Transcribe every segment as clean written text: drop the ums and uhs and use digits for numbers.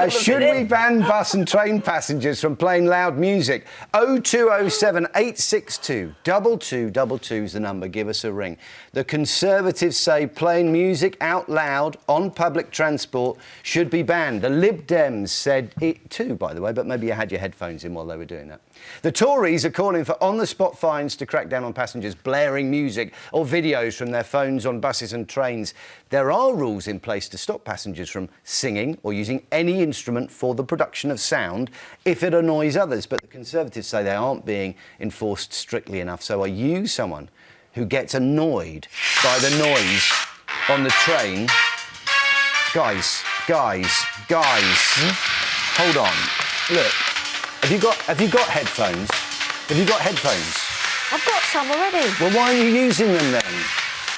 Should we ban bus and train passengers from playing loud music? 0207 862 2222 is the number. Give us a ring. The Conservatives say playing music out loud on public transport should be banned. The Lib Dems said it too, by the way, but maybe you had your headphones in while they were doing that. The Tories are calling for on-the-spot fines to crack down on passengers blaring music or videos from their phones on buses and trains. There are rules in place to stop passengers from singing or using any instrument for the production of sound if it annoys others, but the Conservatives say they aren't being enforced strictly enough. So are you someone who gets annoyed by the noise on the train? Guys, hold on. Look, have you got headphones? Have you got headphones? I've got some already. Well, why are you using them then?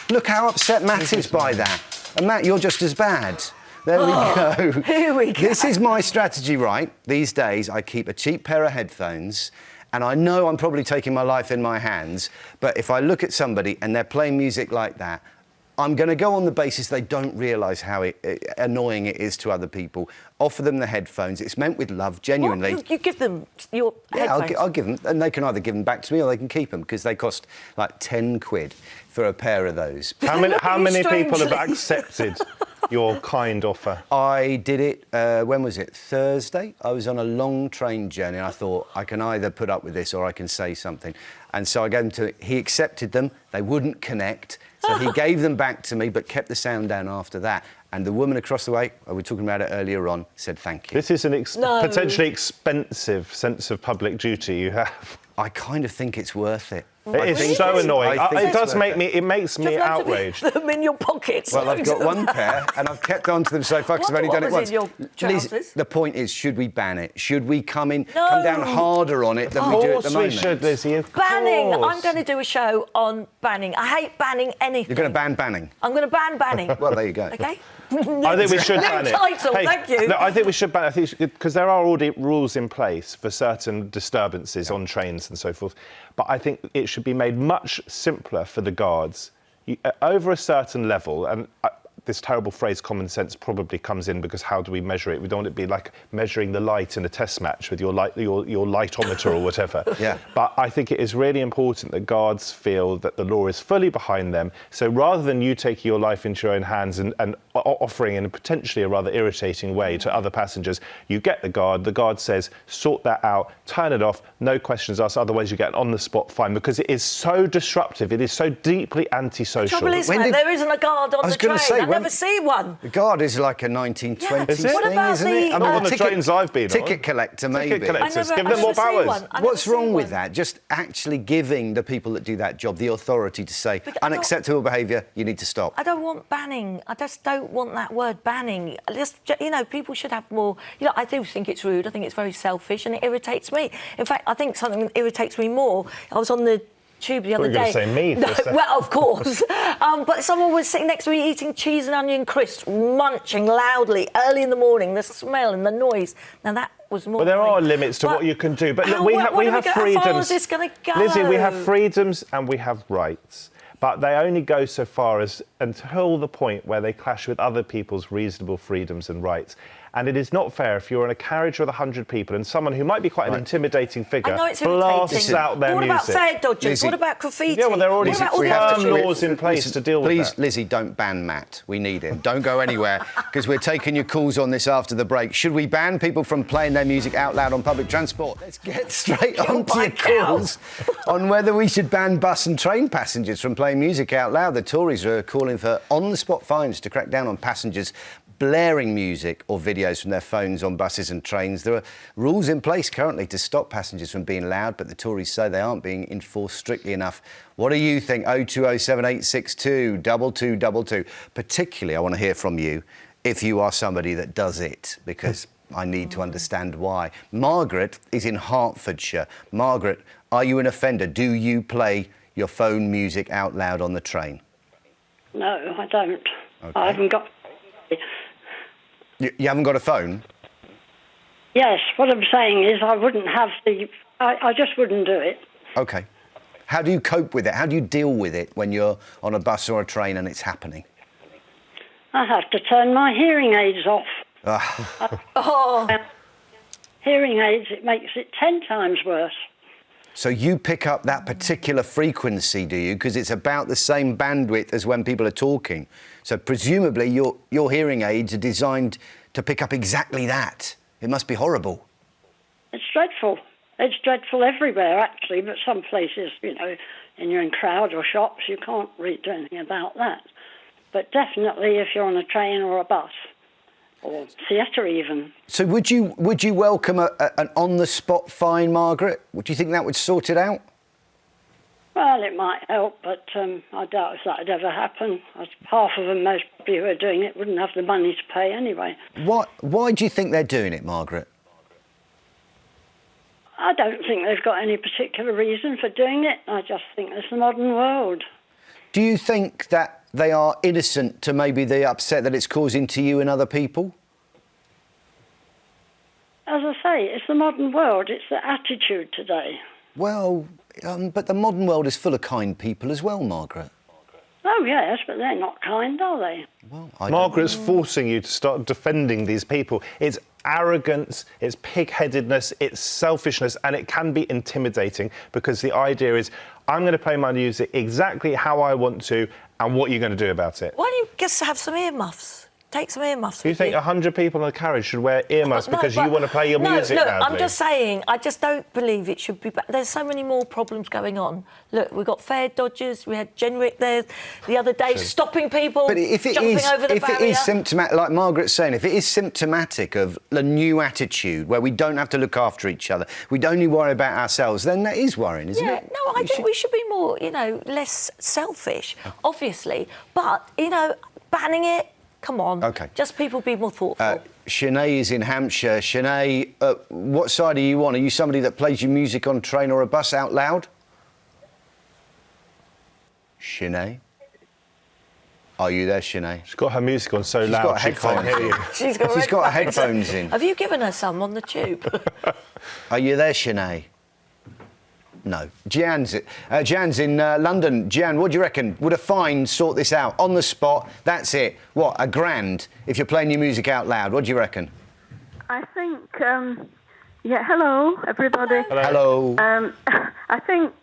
Look how upset Matt is by that. And Matt, you're just as bad. There we go. Here we go. This is my strategy, right? These days, I keep a cheap pair of headphones, and I know I'm probably taking my life in my hands, but if I look at somebody and they're playing music like that, I'm going to go on the basis they don't realise how annoying it is to other people. Offer them the headphones. It's meant with love, genuinely. What? You give them your headphones? I'll give them, and they can either give them back to me or they can keep them, because they cost like 10 quid for a pair of those. How many people have accepted your kind offer? I did it, when was it? Thursday? I was on a long train journey and I thought, I can either put up with this or I can say something. And so I gave them to, he accepted them, they wouldn't connect, so he gave them back to me but kept the sound down after that. And the woman across the way, we were talking about it earlier on, said thank you. This is an potentially expensive sense of public duty you have. I kind of think it's worth it. It is so annoying. It makes me outraged. Them in your pockets. Well, I've got one pair and I've kept on to them so far because I've only done it once. In your trousers? The point is, should we ban it? Should we come down harder on it than we do at the moment? Of course we should, Lizzie, of banning. course. I'm going to do a show on banning. I hate banning anything. You're going to ban banning? I'm going to ban banning. Well, there you go. OK? I think we should ban it. Title, thank you. No, I think we should ban it, because there are already rules in place for certain disturbances on trains and so forth. But I think it should be made much simpler for the guards. Over a certain level, and this terrible phrase common sense probably comes in, because how do we measure it? We don't want it to be like measuring the light in a test match with your lightometer or whatever. Yeah. But I think it is really important that guards feel that the law is fully behind them. So rather than you taking your life into your own hands and offering in potentially a rather irritating way to other passengers, you get the guard says, sort that out, turn it off, no questions asked, otherwise you get an on-the-spot fine, because it is so disruptive, it is so deeply antisocial. The trouble is, mate, there isn't a guard on the train. I never see one. The guard is like a 1920s thing, about isn't it? Not on the trains I've been on. Ticket collector, maybe. Ticket collectors, give them more powers. What's wrong with that? Just actually giving the people that do that job the authority to say, unacceptable behaviour, you need to stop. I don't want banning. I just don't want that word banning. Just, people should have more... I do think it's rude. I think it's very selfish and it irritates me. In fact, I think something that irritates me more... I was on the tube the other day. You're going to say me for a second. Well, of course. But someone was sitting next to me eating cheese and onion crisps, munching loudly, early in the morning, the smell and the noise. Now, that was more... Well, there are limits to what you can do. But look, we have freedoms. How far is this going to go? Lizzie, we have freedoms and we have rights. But they only go so far as until the point where they clash with other people's reasonable freedoms and rights. And it is not fair if you're in a carriage with 100 people and someone who might be quite an intimidating figure blasts out their music. What about fare dodgers? Lizzie, what about graffiti? Yeah, well, there are already firm laws in place to deal with that. Please, Lizzie, don't ban Matt. We need him. Don't go anywhere, because we're taking your calls on this after the break. Should we ban people from playing their music out loud on public transport? Let's get straight on to your calls on whether we should ban bus and train passengers from playing music out loud. The Tories are calling for on-the-spot fines to crack down on passengers blaring music or videos from their phones on buses and trains. There are rules in place currently to stop passengers from being loud, but the Tories say they aren't being enforced strictly enough. What do you think? 0207 862 2222. Particularly, I want to hear from you if you are somebody that does it, because I need to understand why. Margaret is in Hertfordshire. Margaret, are you an offender? Do you play your phone music out loud on the train? No, I don't. Okay. I haven't got... You haven't got a phone? Yes, what I'm saying is I wouldn't have the... I just wouldn't do it. OK. How do you cope with it? How do you deal with it when you're on a bus or a train and it's happening? I have to turn my hearing aids off. Oh, Hearing aids, it makes it 10 times worse. So you pick up that particular frequency, do you? Because it's about the same bandwidth as when people are talking. So presumably your hearing aids are designed to pick up exactly that. It must be horrible. It's dreadful. It's dreadful everywhere, actually, but some places, you know, you're in crowd or shops, you can't really do anything about that. But definitely if you're on a train or a bus, or theatre even. So would you welcome an on-the-spot fine, Margaret? Would you think that would sort it out? Well, it might help, but I doubt if that would ever happen. Half of them, most people who are doing it, wouldn't have the money to pay anyway. Why do you think they're doing it, Margaret? I don't think they've got any particular reason for doing it. I just think it's the modern world. Do you think that they are innocent to maybe the upset that it's causing to you and other people? As I say, it's the modern world. It's the attitude today. Well, but the modern world is full of kind people as well, Margaret. Oh, yes, but they're not kind, are they? Well, Margaret's forcing you to start defending these people. It's arrogance, it's pig-headedness, it's selfishness, and it can be intimidating because the idea is, I'm going to play my music exactly how I want to, and what are you going to do about it? why don't you just have some earmuffs? Take some earmuffs. Do you with think you. 100 people in a carriage should wear earmuffs No, because but- you want to play your music look, loudly? I'm just saying, I just don't believe it should be. There's so many more problems going on. Look, we've got fare dodgers, we had Generic there the other day stopping people, But if it jumping is, over the if barrier. it is symptomatic, like Margaret's saying, if it is symptomatic of a new attitude where we don't have to look after each other, we only worry about ourselves, then that is worrying, isn't Yeah, it? no, I think we should be more, less selfish, obviously. But, banning it, come on. OK. Just people be more thoughtful. Sinead is in Hampshire. Sinead, what side are you on? Are you somebody that plays your music on a train or a bus out loud? Sinead? Are you there, Sinead? She's got her music on so She's loud got she can't headphones hear you. She's got She's got her headphones. headphones in. Have you given her some on the tube? Are you there, Sinead? No. Gian's in London. Gian, what do you reckon? Would a fine sort this out? On the spot, that's it. What, £1,000 if you're playing your music out loud? What do you reckon? I think, hello, everybody. Hello. I think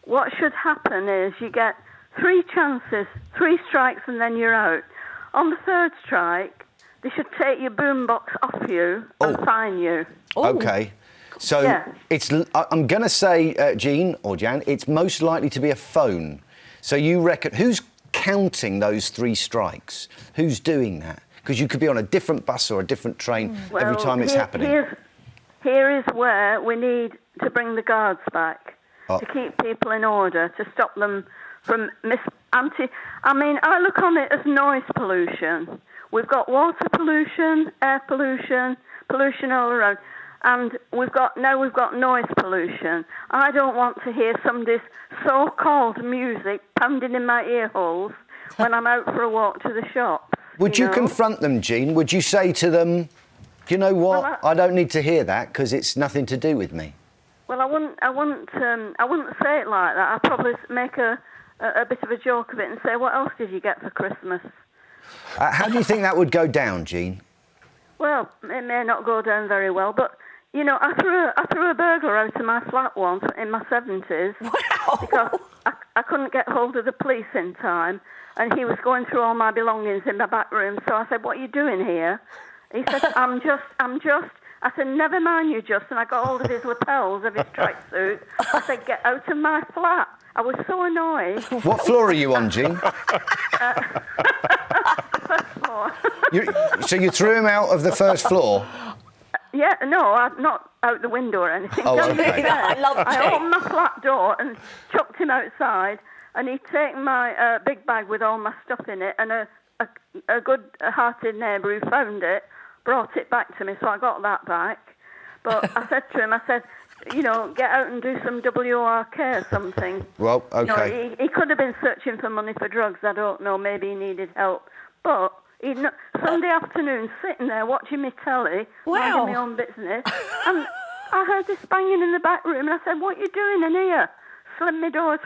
what should happen is you get 3 chances, 3 strikes, and then you're out. On the 3rd strike, they should take your boombox off you and fine you. OK. So Yeah. I'm going to say, Jean or Jan, it's most likely to be a phone. So you reckon, who's counting those 3 strikes? Who's doing that? Because you could be on a different bus or a different train every time it's happening. Here is where we need to bring the guards back to keep people in order, to stop them from I look on it as noise pollution. We've got water pollution, air pollution, pollution all around. And we've got noise pollution. I don't want to hear somebody's so-called music pounding in my ear holes when I'm out for a walk to the shop. Would you confront them, Jean? Would you say to them, you know what, Well, I don't need to hear that because it's nothing to do with me? Well, I wouldn't say it like that. I'd probably make a bit of a joke of it and say, what else did you get for Christmas? How do you think that would go down, Jean? Well, it may not go down very well, but I threw a burglar out of my flat once in my 70s. Wow. Because I couldn't get hold of the police in time, and he was going through all my belongings in my back room. So I said, "What are you doing here?" He said, I'm just. I said, "Never mind you, just." And I got hold of his lapels of his tracksuit. I said, "Get out of my flat." I was so annoyed. What floor are you on, Jean? First floor. So you threw him out of the first floor? Yeah, no, not out the window or anything. Oh, Don't okay. do that. I love I Jane. opened my flat door and chucked him outside, and he'd taken my big bag with all my stuff in it, and a good-hearted neighbour who found it brought it back to me, so I got that back. But I said to him, get out and do some WRK or something. Well, OK. He could have been searching for money for drugs, I don't know, maybe he needed help. But Sunday afternoon, sitting there watching me telly, minding my own business, and I heard this banging in the back room, and I said, "What are you doing in here?" slim my doors.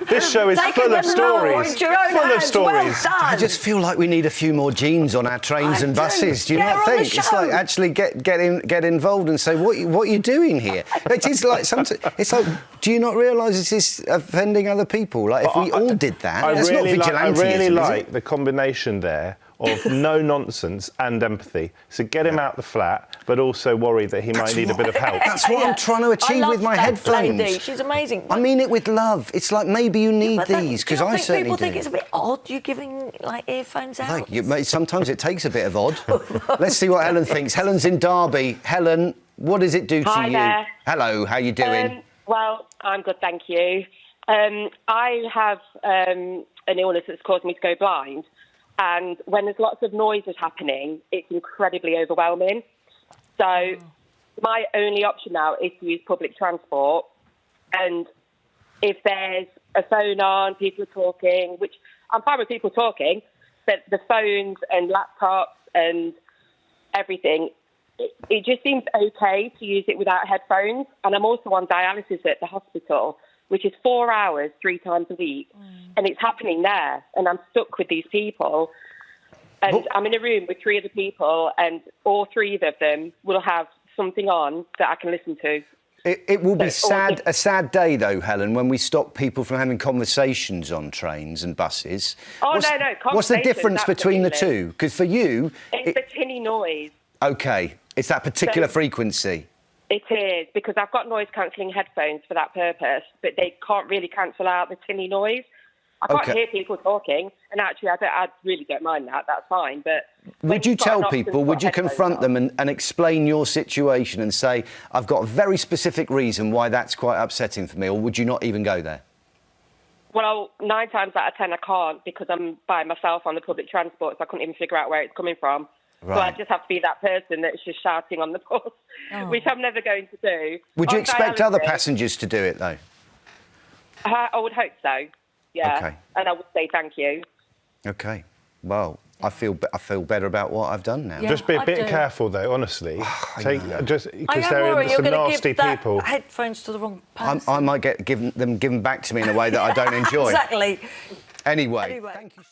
This show is Taking full of the law stories. into your own Full of hands. Well stories. done. I just feel like we need a few more jeans on our trains and buses. Do you Get not her on the think? It's show. like actually get involved and say what are you doing here? It is like sometimes. It's like, do you not realise this is offending other people? Like if we all did that, that's not vigilantism. I really is it? like the combination there of no nonsense and empathy. So get him out the flat, but also worry that he might need a bit of help. That's what I'm trying to achieve I with my love that headphones. lady. She's amazing. I mean it with love. It's like maybe you need But then, these do you because not I think certainly people do. think it's a bit odd you giving like earphones out? Sometimes it takes a bit of odd. Let's see what Helen thinks. Helen's in Derby. Helen, what does it do to Hi you? there. Hello, how you doing? Well, I'm good, thank you. I have an illness that's caused me to go blind, and when there's lots of noises happening, it's incredibly overwhelming. So my only option now is to use public transport, and if there's a phone on, people are talking, which I'm fine with people talking, but the phones and laptops and everything, it just seems okay to use it without headphones. And I'm also on dialysis at the hospital, which is 4 hours, 3 times a week. And it's happening there. And I'm stuck with these people. And I'm in a room with 3 other people, and all 3 of them will have something on that I can listen to. It will be a sad day, though, Helen, when we stop people from having conversations on trains and buses. Oh, What's the conversations, difference between the absolutely. two? Because for you... It's the tinny noise. OK, it's that particular frequency. It is, because I've got noise-cancelling headphones for that purpose, but they can't really cancel out the tinny noise. I can't hear people talking, and actually I really don't mind that, that's fine, but... Would you tell people, would you confront them and explain your situation and say, I've got a very specific reason why that's quite upsetting for me, or would you not even go there? Well, 9 times out of 10 I can't, because I'm by myself on the public transport, so I couldn't even figure out where it's coming from. Right. So I just have to be that person that's just shouting on the bus, which I'm never going to do. Would you On expect other dialysis, passengers to do it, though? I would hope so, yeah. Okay. And I would say thank you. OK. Well, I feel better about what I've done now. Yeah. Just be a I bit do. careful, though, honestly. Because I there am are worried you're some going to nasty give that people. headphones to the wrong person. I might get them given back to me in a way that I don't enjoy. Exactly. Anyway, thank you so